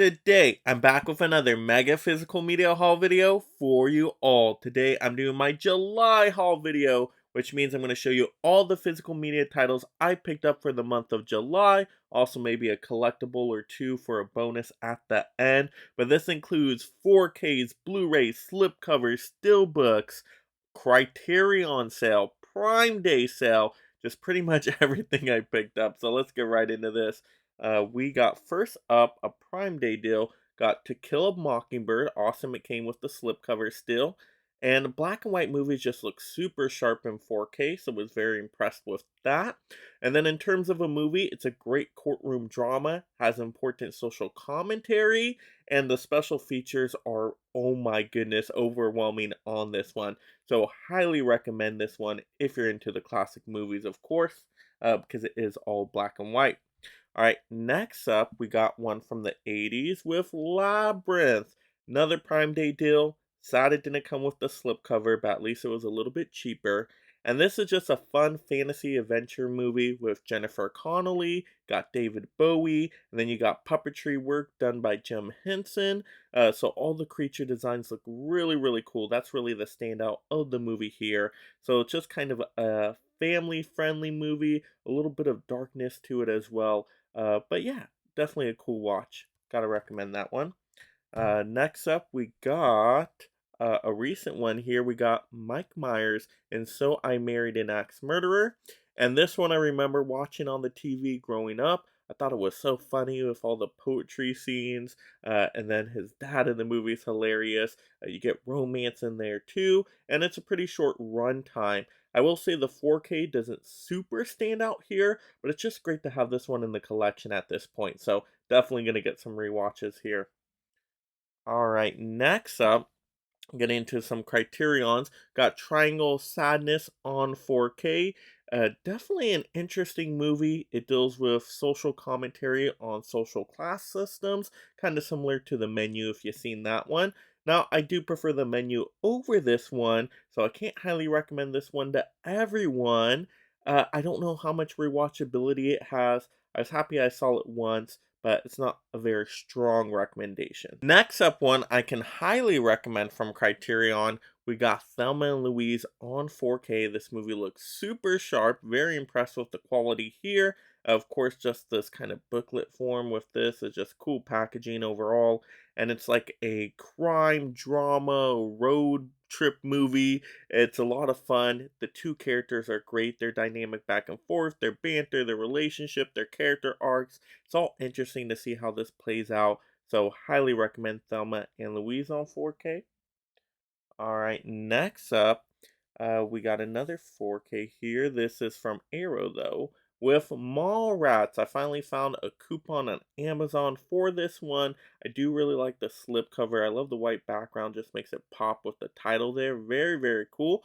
Today, I'm back with another mega physical media haul video for you all. Today, I'm doing my July haul video, which means I'm going to show you all the physical media titles I picked up for the month of July. Also, maybe a collectible or two for a bonus at the end. But this includes 4Ks, Blu-ray, slipcovers, steelbooks, Criterion sale, Prime Day sale, just pretty much everything I picked up. So let's get right into this. We got first up a Prime Day deal. Got To Kill a Mockingbird. Awesome. It came with the slipcover still. And black and white movies just look super sharp in 4K, so was very impressed with that. And then in terms of a movie, it's a great courtroom drama, has important social commentary, and the special features are, oh my goodness, overwhelming on this one. So highly recommend this one if you're into the classic movies, of course, because it is all black and white. All right, next up, we got one from the 80s with Labyrinth. Another Prime Day deal. Sad it didn't come with the slipcover, but at least it was a little bit cheaper. And this is just a fun fantasy adventure movie with Jennifer Connelly, got David Bowie, and then you got puppetry work done by Jim Henson. So all the creature designs look really, really cool. That's really the standout of the movie here. So it's just kind of a family-friendly movie, a little bit of darkness to it as well. But yeah, definitely a cool watch. Gotta recommend that one. Next up, we got a recent one here. We got Mike Myers and So I Married an Axe Murderer. And this one I remember watching on the TV growing up. I thought it was so funny with all the poetry scenes. And then his dad in the movie is hilarious. You get romance in there too. And it's a pretty short run time. I will say the 4K doesn't super stand out here, but it's just great to have this one in the collection at this point. So definitely going to get some rewatches here. All right, next up, getting into some Criterions. Got Triangle Sadness on 4K. Definitely an interesting movie. It deals with social commentary on social class systems, kind of similar to The Menu if you've seen that one. Now, I do prefer The Menu over this one, so I can't highly recommend this one to everyone. I don't know how much rewatchability it has. I was happy I saw it once, but it's not a very strong recommendation. Next up one I can highly recommend from Criterion. We got Thelma and Louise on 4K. This movie looks super sharp, very impressed with the quality here. Of course, just this kind of booklet form with this is just cool packaging overall. And it's like a crime drama road trip movie. It's a lot of fun. The two characters are great. Their dynamic back and forth, their banter, their relationship, their character arcs. It's all interesting to see how this plays out. So highly recommend Thelma and Louise on 4K. All right, next up, we got another 4K here. This is from Arrow, though, with Mallrats. I finally found a coupon on Amazon for this one. I do really like the slipcover. I love the white background, just makes it pop with the title there. Very, very cool.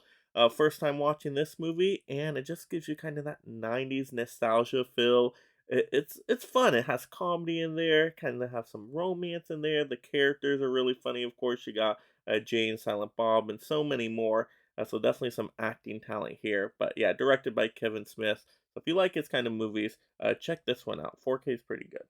First time watching this movie, and it just gives you kind of that 90s nostalgia feel. It's fun. It has comedy in there, kind of have some romance in there. The characters are really funny. Of course, you got Jane, Silent Bob, and so many more. So definitely some acting talent here. But yeah, directed by Kevin Smith. So if you like his kind of movies, check this one out. 4K is pretty good.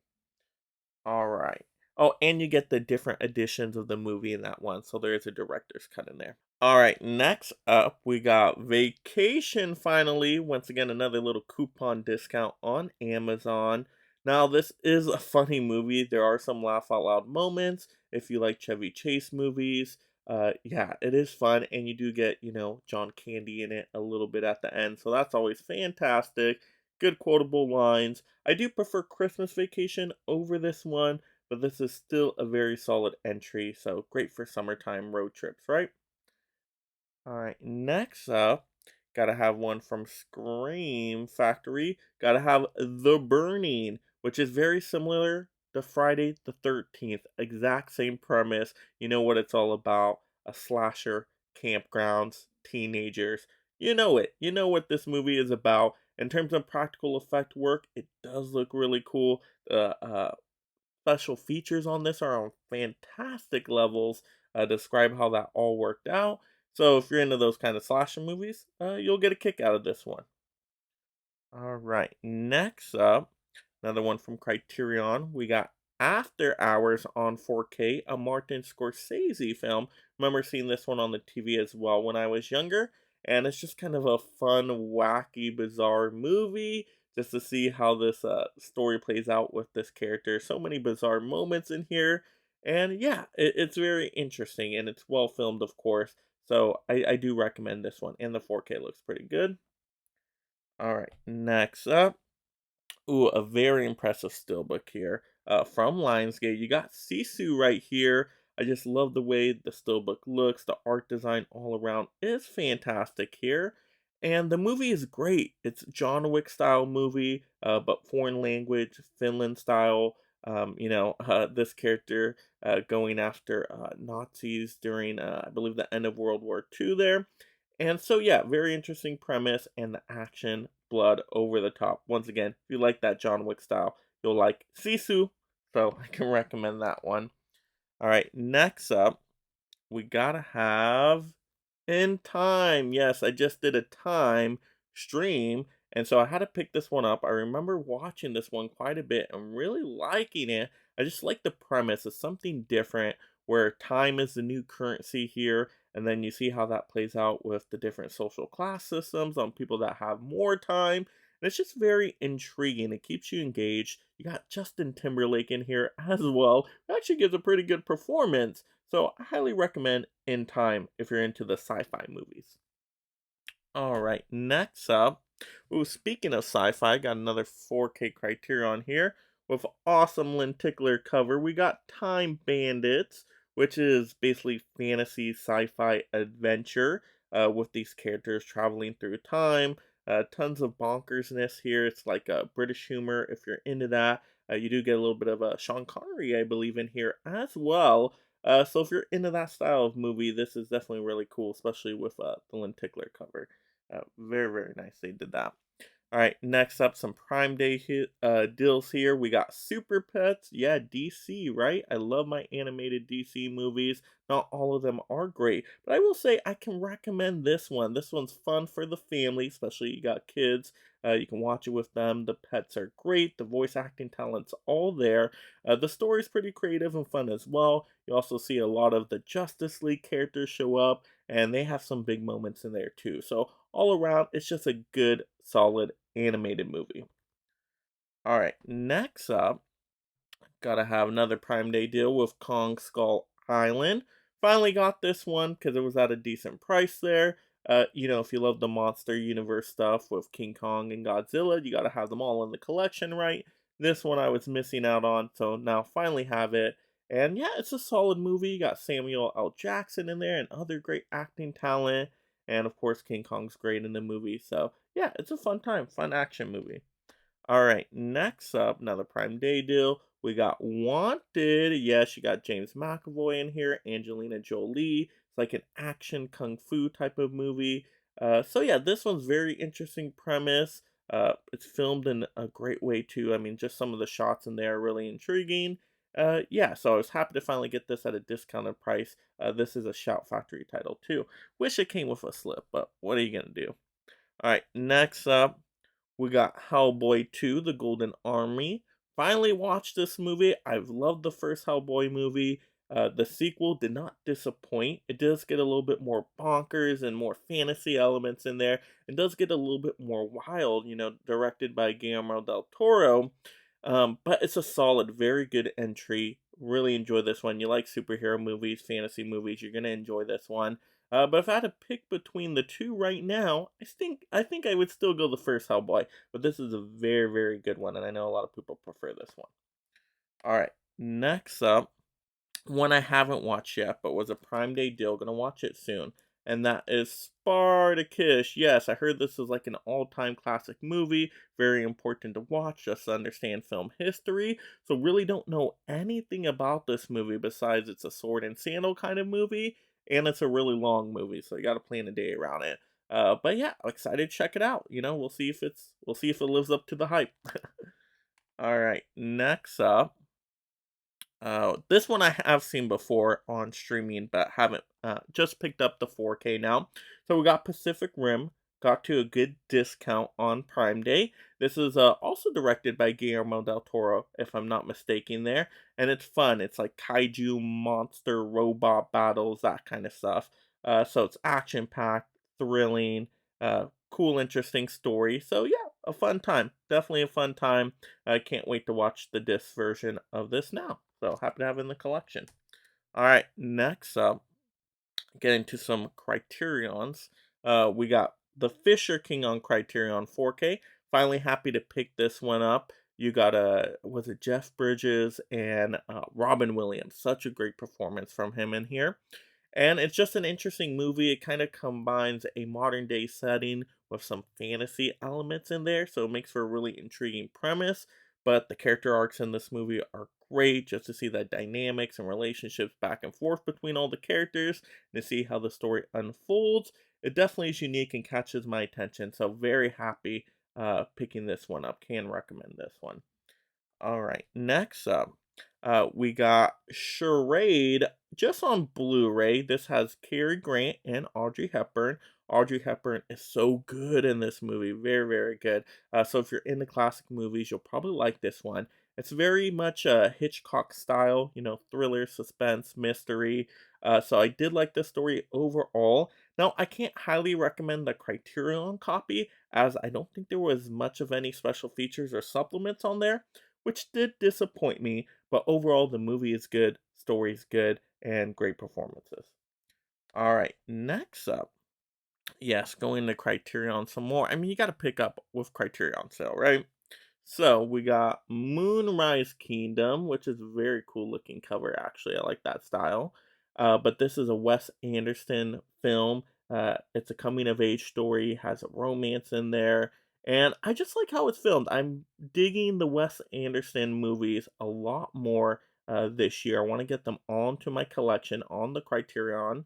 All right. Oh, and you get the different editions of the movie in that one. So there is a director's cut in there. All right, next up, we got Vacation finally. Once again, another little coupon discount on Amazon. Now, this is a funny movie. There are some laugh out loud moments. If you like Chevy Chase movies, yeah, it is fun. And you do get, John Candy in it a little bit at the end. So that's always fantastic. Good quotable lines. I do prefer Christmas Vacation over this one, but this is still a very solid entry. So great for summertime road trips, right? All right, next up, gotta have one from Scream Factory. Gotta have The Burning, which is very similar to Friday the 13th. Exact same premise. You know what it's all about. A slasher, campgrounds, teenagers. You know it. You know what this movie is about. In terms of practical effect work, it does look really cool. Special features on this are on fantastic levels. Describe how that all worked out. So if you're into those kind of slasher movies, you'll get a kick out of this one. All right, next up, another one from Criterion. We got After Hours on 4K, a Martin Scorsese film. Remember seeing this one on the TV as well when I was younger, and it's just kind of a fun, wacky, bizarre movie just to see how this story plays out with this character. So many bizarre moments in here, and yeah, it's very interesting and it's well filmed, of course. So I do recommend this one, and the 4K looks pretty good. All right, next up. Ooh, a very impressive steelbook here from Lionsgate. You got Sisu right here. I just love the way the steelbook looks. The art design all around is fantastic here. And the movie is great. It's John Wick style movie, but foreign language, Finland style. This character going after Nazis during, I believe, the end of World War II there. And so, yeah, very interesting premise and the action, blood over the top. Once again, if you like that John Wick style, you'll like Sisu. So I can recommend that one. All right, next up, we gotta have In Time. Yes, I just did a Time stream, and so I had to pick this one up. I remember watching this one quite a bit and really liking it. I just like the premise. It's something different where time is the new currency here, and then you see how that plays out with the different social class systems on people that have more time. And it's just very intriguing. It keeps you engaged. You got Justin Timberlake in here as well. It actually gives a pretty good performance. So I highly recommend In Time if you're into the sci-fi movies. All right, next up. Ooh, speaking of sci-fi, got another 4K Criterion here with awesome lenticular cover. We got Time Bandits, which is basically fantasy sci-fi adventure with these characters traveling through time. Tons of bonkersness here. It's like British humor if you're into that. You do get a little bit of Sean Connery, I believe, in here as well. So if you're into that style of movie, this is definitely really cool, especially with the lenticular cover. Very, very nice they did that. All right, next up, some Prime Day deals here. We got Super Pets. Yeah, DC, right? I love my animated DC movies. Not all of them are great, but I will say I can recommend this one. This one's fun for the family, especially you got kids. You can watch it with them. The pets are great. The voice acting talent's all there. The story's pretty creative and fun as well. You also see a lot of the Justice League characters show up, and they have some big moments in there too. So all around, it's just a good, solid animated movie. All right, next up, gotta have another Prime Day deal with Kong Skull Island. Finally got this one because it was at a decent price there. If you love the Monster Universe stuff with King Kong and Godzilla, you gotta have them all in the collection, right? This one I was missing out on, so now finally have it. And yeah, it's a solid movie. You got Samuel L. Jackson in there and other great acting talent. And of course, King Kong's great in the movie. So yeah, it's a fun time, fun action movie. All right, next up, another Prime Day deal. We got Wanted. Yes, you got James McAvoy in here, Angelina Jolie. It's like an action kung fu type of movie. So yeah, this one's very interesting premise. It's filmed in a great way too. I mean, just some of the shots in there are really intriguing. Yeah, so I was happy to finally get this at a discounted price. This is a Shout Factory title too. Wish it came with a slip, but what are you gonna do? All right, next up. We got Hellboy 2, The Golden Army. Finally watched this movie. I've loved the first Hellboy movie. The sequel did not disappoint. It does get a little bit more bonkers and more fantasy elements in there. It does get a little bit more wild, directed by Guillermo del Toro. But it's a solid, very good entry. Really enjoy this one. You like superhero movies, fantasy movies, you're gonna enjoy this one. But if I had to pick between the two right now, I think I would still go the first Hellboy. But this is a very, very good one, and I know a lot of people prefer this one. All right, next up, one I haven't watched yet, but was a Prime Day deal. Gonna watch it soon, and that is Spartacus. Yes, I heard this is like an all-time classic movie. Very important to watch just to understand film history. So really don't know anything about this movie besides it's a sword and sandal kind of movie, and it's a really long movie, so you got to plan a day around it. But yeah, I'm excited to check it out. We'll see if it lives up to the hype. All right, next up. This one I have seen before on streaming, but haven't just picked up the 4K now. So we got Pacific Rim, got to a good discount on Prime Day. This is also directed by Guillermo del Toro, if I'm not mistaken there, and it's fun. It's like kaiju, monster, robot battles, that kind of stuff. So it's action-packed, thrilling, cool, interesting story. So yeah, a fun time. Definitely a fun time. I can't wait to watch the disc version of this now. So happy to have it in the collection. All right, next up, get into some Criterions. We got The Fisher King on Criterion 4K. Finally happy to pick this one up. You got was it Jeff Bridges and Robin Williams? Such a great performance from him in here. And it's just an interesting movie. It kind of combines a modern day setting with some fantasy elements in there, so it makes for a really intriguing premise. But the character arcs in this movie are great, just to see the dynamics and relationships back and forth between all the characters and to see how the story unfolds. It definitely is unique and catches my attention, so very happy picking this one up. Can recommend this one. All right, next up, we got Charade just on Blu-ray. This has Cary Grant and Audrey Hepburn. Audrey Hepburn is so good in this movie, very, very good. So if you're into classic movies, you'll probably like this one. It's very much a Hitchcock style, thriller, suspense, mystery. So I did like the story overall. Now, I can't highly recommend the Criterion copy, as I don't think there was much of any special features or supplements on there, which did disappoint me, but overall the movie is good, story's good, and great performances. All right, next up, yes, going to Criterion some more. I mean, you got to pick up with Criterion sale, right? So we got Moonrise Kingdom, which is a very cool looking cover. Actually, I like that style. But this is a Wes Anderson film. It's a coming of age story, has a romance in there, and I just like how it's filmed. I'm digging the Wes Anderson movies a lot more this year. I want to get them onto my collection on the Criterion.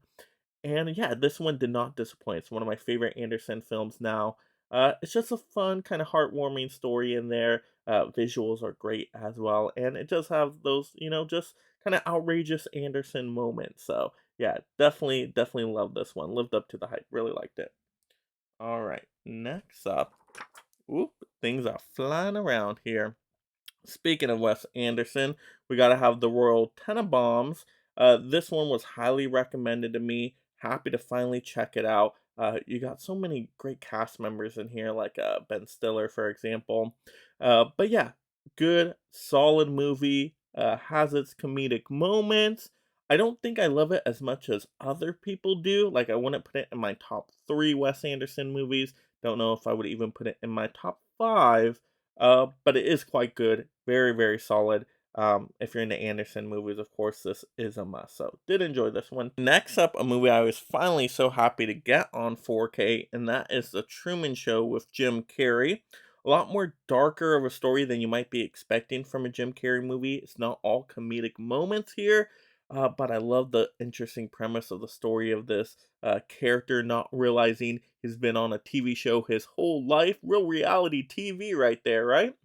And yeah, this one did not disappoint. It's one of my favorite Anderson films now. It's just a fun, kind of heartwarming story in there. Visuals are great as well. And it does have those, just kind of outrageous Anderson moments. So yeah, definitely love this one. Lived up to the hype. Really liked it. All right, next up. Oop, things are flying around here. Speaking of Wes Anderson, we got to have the Royal Tenenbaums. This one was highly recommended to me. Happy to finally check it out. You got so many great cast members in here, like Ben Stiller, for example. But yeah, good, solid movie. Has its comedic moments. I don't think I love it as much as other people do. Like, I wouldn't put it in my top three Wes Anderson movies. Don't know if I would even put it in my top five, but it is quite good. Very, very solid. If you're into Anderson movies, of course, this is a must. So, did enjoy this one. Next up, a movie I was finally so happy to get on 4K, and that is The Truman Show with Jim Carrey. A lot more darker of a story than you might be expecting from a Jim Carrey movie. It's not all comedic moments here, but I love the interesting premise of the story of this character not realizing he's been on a TV show his whole life. Real reality TV right there, right?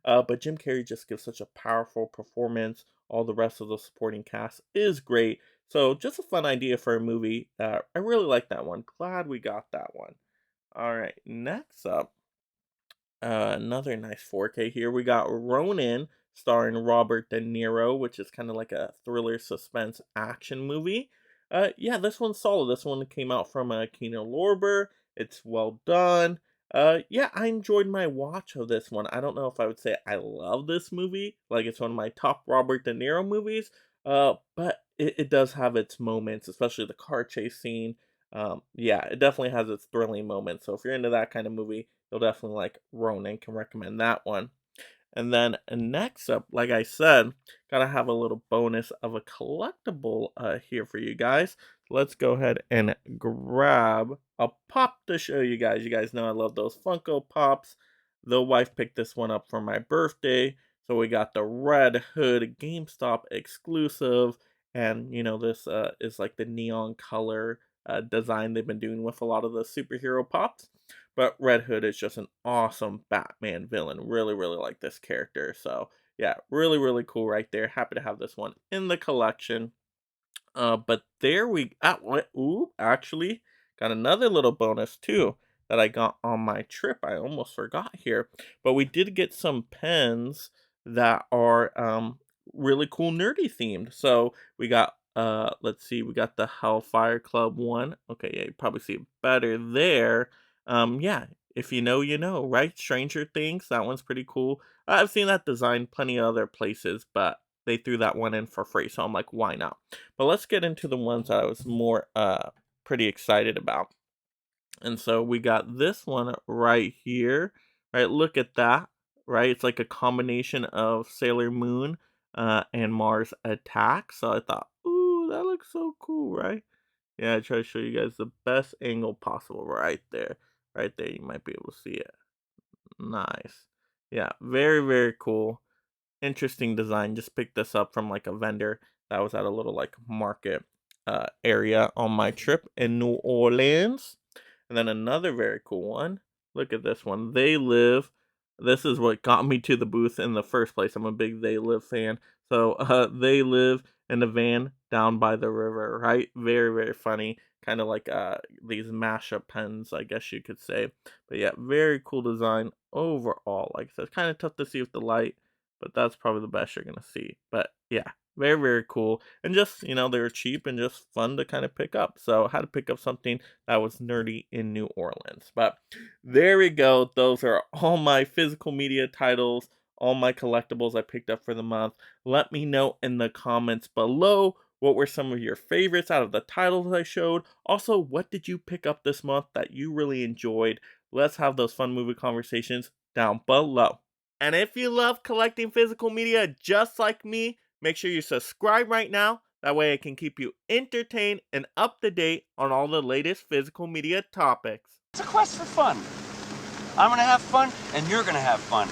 But Jim Carrey just gives such a powerful performance. All the rest of the supporting cast is great. So just a fun idea for a movie. I really like that one. Glad we got that one. All right, next up, another nice 4K here. We got Ronin starring Robert De Niro, which is kind of like a thriller suspense action movie. Yeah, this one's solid. This one came out from Kino Lorber. It's well done. Yeah, I enjoyed my watch of this one. I don't know if I would say I love this movie, like it's one of my top Robert De Niro movies. But it does have its moments, especially the car chase scene. Yeah, it definitely has its thrilling moments. So if you're into that kind of movie, you'll definitely like Ronin. Can recommend that one. And then next up, like I said, gotta have a little bonus of a collectible here for you guys. Let's go ahead and grab a pop to show you guys. You guys know I love those Funko Pops. The wife picked this one up for my birthday. So we got the Red Hood GameStop exclusive. And, this is like the neon color design they've been doing with a lot of the superhero pops. But Red Hood is just an awesome Batman villain. Really, really like this character. So, yeah, really, really cool right there. Happy to have this one in the collection. But there we what? Ooh, actually got another little bonus too. that I got on my trip. I almost forgot here, but we did get some pens that are really cool nerdy themed. So we got let's see, we got the Hellfire Club one. Okay, yeah, you probably see it better there. Yeah, if you know, you know, right? Stranger Things, that one's pretty cool. I've seen that design plenty of other places, but they threw that one in for free, so I'm like, why not? But let's get into the ones that I was more pretty excited about. And so we got this one right here, right? Look at that, right? It's like a combination of Sailor Moon and Mars Attack. So I thought, ooh, that looks so cool, right? Yeah, I try to show you guys the best angle possible right there. Right there, you might be able to see it. Nice. Yeah, very, very cool. Interesting design. Just picked this up from like a vendor that was at a little like market area on my trip in New Orleans. And then another very cool one. Look at this one. They Live. This is what got me to the booth in the first place. I'm a big They Live fan. So They Live in a van down by the river, right? Very, very funny. Kind of like these mashup pens, I guess you could say. But yeah, very cool design overall. Like I said, it's kind of tough to see with the light, but that's probably the best you're gonna see. But yeah, very, very cool. And just, you know, they were cheap and just fun to kind of pick up. So I had to pick up something that was nerdy in New Orleans. But there we go. Those are all my physical media titles, all my collectibles I picked up for the month. Let me know in the comments below what were some of your favorites out of the titles I showed. Also, what did you pick up this month that you really enjoyed? Let's have those fun movie conversations down below. And if you love collecting physical media just like me, make sure you subscribe right now. That way I can keep you entertained and up to date on all the latest physical media topics. It's a quest for fun. I'm gonna have fun, and you're gonna have fun.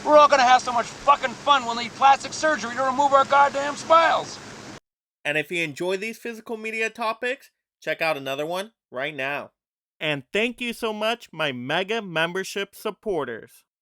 We're all gonna have so much fucking fun we'll need plastic surgery to remove our goddamn smiles. And if you enjoy these physical media topics, check out another one right now. And thank you so much, my mega membership supporters.